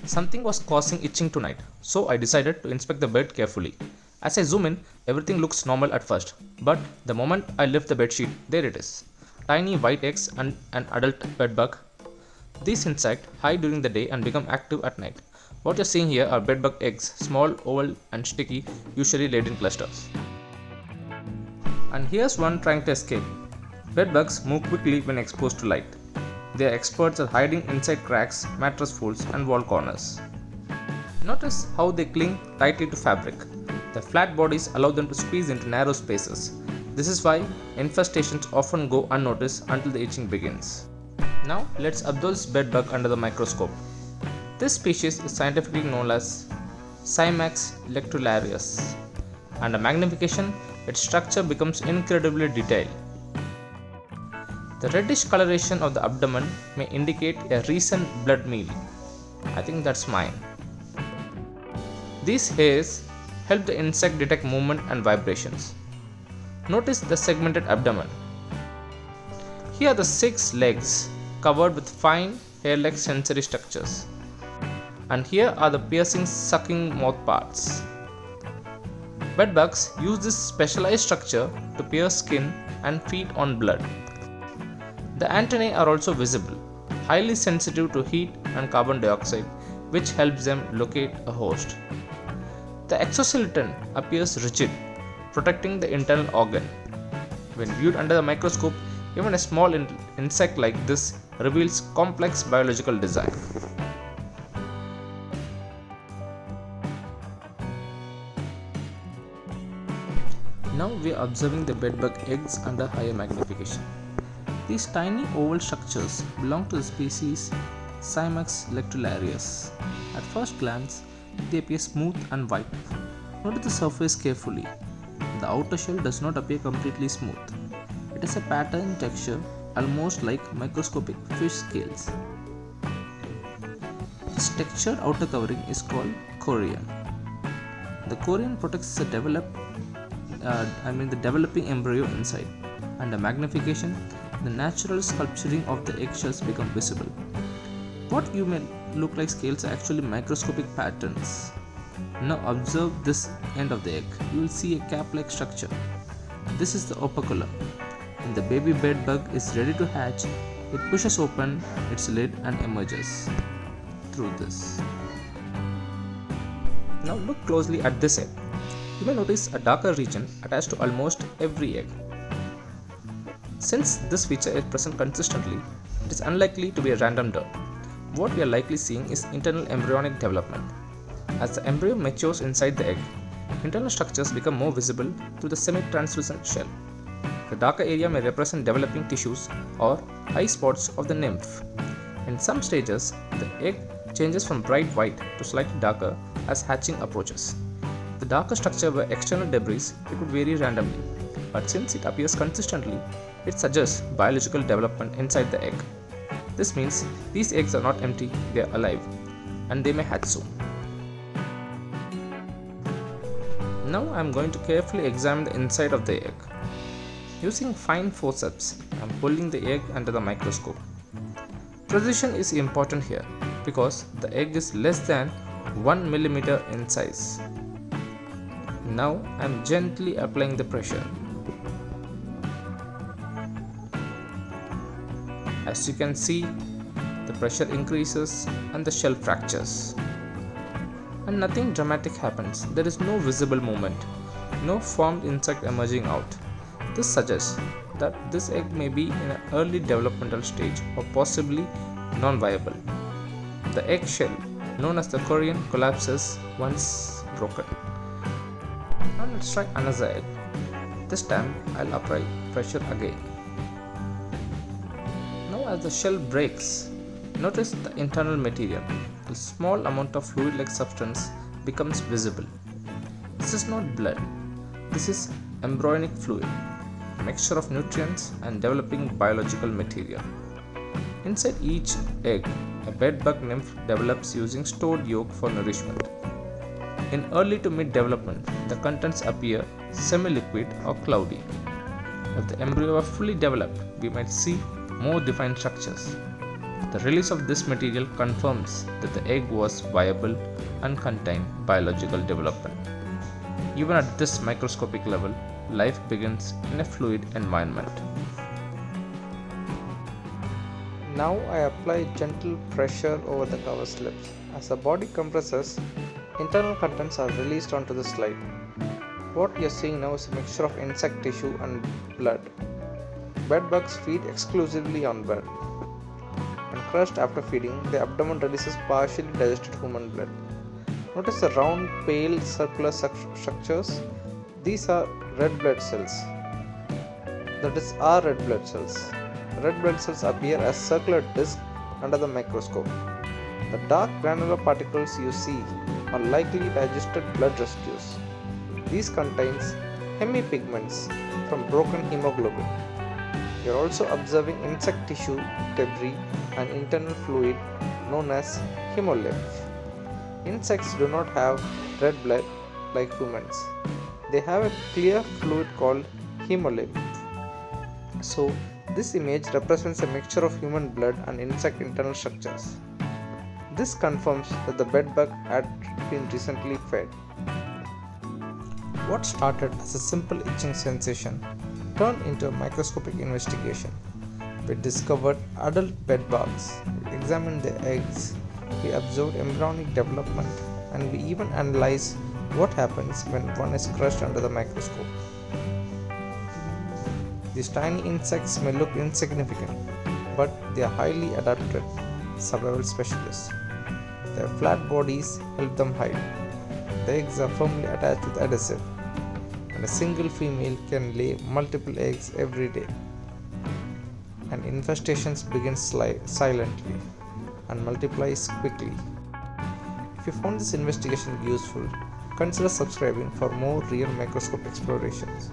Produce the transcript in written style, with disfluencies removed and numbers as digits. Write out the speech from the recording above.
Something was causing itching tonight, so I decided to inspect the bed carefully. As I zoom in, everything looks normal at first, but the moment I lift the bedsheet, there it is. Tiny white eggs and an adult bedbug. These insects hide during the day and become active at night. What you're seeing here are bedbug eggs, small, oval, and sticky, usually laid in clusters. And here's one trying to escape. Bedbugs move quickly when exposed to light. They are experts at hiding inside cracks, mattress folds, and wall corners. Notice how they cling tightly to fabric. Their flat bodies allow them to squeeze into narrow spaces. This is why infestations often go unnoticed until the itching begins. Now let's observe this bedbug under the microscope. This species is scientifically known as Cimex lectularius. Under magnification, its structure becomes incredibly detailed. The reddish coloration of the abdomen may indicate a recent blood meal. I think that's mine. These hairs help the insect detect movement and vibrations. Notice the segmented abdomen. Here are the 6 legs covered with fine hair-like sensory structures. And here are the piercing sucking mouthparts. Bedbugs use this specialized structure to pierce skin and feed on blood. The antennae are also visible, highly sensitive to heat and carbon dioxide, which helps them locate a host. The exoskeleton appears rigid, protecting the internal organ. When viewed under the microscope, even a small insect like this reveals complex biological design. Now we are observing the bedbug eggs under higher magnification. These tiny oval structures belong to the species Cimex lectularius. At first glance, they appear smooth and white. Notice the surface carefully. The outer shell does not appear completely smooth. It is a patterned texture almost like microscopic fish scales. This textured outer covering is called chorion. The chorion protects the developing embryo inside. Under magnification, the natural sculpturing of the eggshells become visible. What you may look like scales are actually microscopic patterns. Now observe this end of the egg. You will see a cap-like structure. This is the operculum. When the baby bedbug is ready to hatch, it pushes open its lid and emerges through this. Now look closely at this egg. You may notice a darker region attached to almost every egg. Since this feature is present consistently, it is unlikely to be a random dot. What we are likely seeing is internal embryonic development. As the embryo matures inside the egg, internal structures become more visible through the semi-translucent shell. The darker area may represent developing tissues or eye spots of the nymph. In some stages, the egg changes from bright white to slightly darker as hatching approaches. If the darker structure were external debris, it would vary randomly, but since it appears consistently, it suggests biological development inside the egg. This means these eggs are not empty, they are alive, and they may hatch soon. Now I am going to carefully examine the inside of the egg. Using fine forceps, I am pulling the egg under the microscope. Precision is important here because the egg is less than 1 millimeter in size. Now I am gently applying the pressure. As you can see, the pressure increases and the shell fractures. And nothing dramatic happens. There is no visible movement, no formed insect emerging out. This suggests that this egg may be in an early developmental stage or possibly non-viable. The egg shell, known as the chorion, collapses once broken. Now let's try another egg. This time I'll apply pressure again. Now as the shell breaks, notice the internal material. A small amount of fluid-like substance becomes visible. This is not blood. This is embryonic fluid, a mixture of nutrients and developing biological material. Inside each egg, a bedbug nymph develops using stored yolk for nourishment. In early to mid development, the contents appear semi-liquid or cloudy. If the embryo were fully developed, we might see more defined structures. The release of this material confirms that the egg was viable and contained biological development. Even at this microscopic level, life begins in a fluid environment. Now I apply gentle pressure over the cover slips. As the body compresses, internal contents are released onto the slide. What you are seeing now is a mixture of insect tissue and blood. Bedbugs feed exclusively on blood. When crushed after feeding, the abdomen releases partially digested human blood. Notice the round, pale, circular structures. These are red blood cells. That is, are red blood cells. Red blood cells appear as circular discs under the microscope. The dark granular particles you see are likely digested blood residues. These contains hemipigments from broken hemoglobin. You are also observing insect tissue, debris, and internal fluid known as hemolymph. Insects do not have red blood like humans. They have a clear fluid called hemolymph. So, this image represents a mixture of human blood and insect internal structures. This confirms that the bedbug had been recently fed. What started as a simple itching sensation turned into a microscopic investigation. We discovered adult bedbugs, we examined their eggs, we observed embryonic development, and we even analyzed what happens when one is crushed under the microscope. These tiny insects may look insignificant, but they are highly adapted survival specialists. Their flat bodies help them hide. The eggs are firmly attached with adhesive, and a single female can lay multiple eggs every day. And infestations begin silently and multiplies quickly. If you found this investigation useful, consider subscribing for more real microscope explorations.